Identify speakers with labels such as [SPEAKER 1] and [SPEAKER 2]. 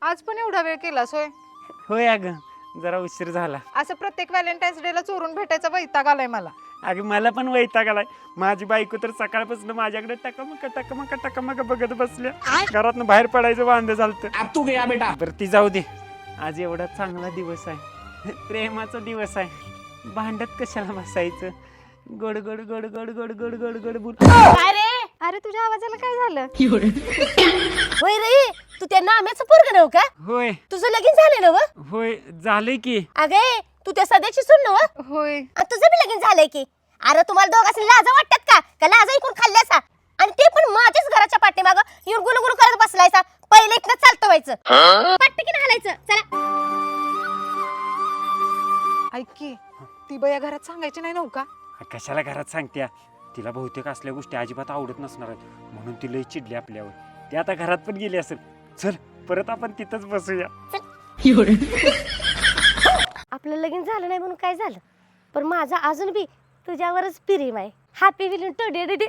[SPEAKER 1] आज पण एवढा वेळ केलास होय?
[SPEAKER 2] होय अगं, जरा उशीर झाला.
[SPEAKER 1] असं प्रत्येक व्हॅलेंटाईन्स डे ला चोरून भेटायचा वैताग आलाय मला.
[SPEAKER 2] अगं मला पण वैताग आलाय. माझी बायको तर सकाळपासून माझ्याकडे टकमक बघत बसल्या. घरातनं बाहेर पडायचं वांदे झालतं.
[SPEAKER 3] अब तू गया बेटा.
[SPEAKER 2] बरं ती जाऊ दे. आज एवढा चांगला दिवस आहे, प्रेमाचा दिवस आहे. भांडत कशाला बसायचं? गोड गोड गोड गोड गोड गोड गोड गोड बोल.
[SPEAKER 4] काय रे?
[SPEAKER 1] अरे तुझ्या आवाजाला काय झालं?
[SPEAKER 4] होय रे, तू त्या नाम्याचं पोरग नव का?
[SPEAKER 2] होय
[SPEAKER 4] तुझं लगीन झालं नव?
[SPEAKER 2] होय झालंय की.
[SPEAKER 4] अगे तू त्या सध्याची सून नव?
[SPEAKER 1] होय.
[SPEAKER 4] आणि तुझं बी लगीन झालंय की. अरे तुम्हाला दोघांनी लाजा वाटतात का लाजा ऐकून खाल्ल्यासा? आणि ते पण माझ्याच घराच्या पाठीमागं येऊन गुलगुलू करत बसलायसा. पहिले इथनं चालतं व्हायचं, पटकन हालायचं. चला
[SPEAKER 1] ऐक की, ती बया घरात सांगायची नाही नव्हता?
[SPEAKER 2] कशाला घरात सांगत्या? तिला बहुतेक असल्या गोष्टी अजिबात आवडत नसणार आहेत, म्हणून ती लई चिडली आपल्यावर. ती आता घरात पण गेली असेल. चल परत आपण तिथंच बसूया.
[SPEAKER 4] आपलं लगीन झालं नाही म्हणून काय झालं, पण माझा अजून बी तुझ्यावरच प्रेम आहे. हॅपी विलियन टू डे.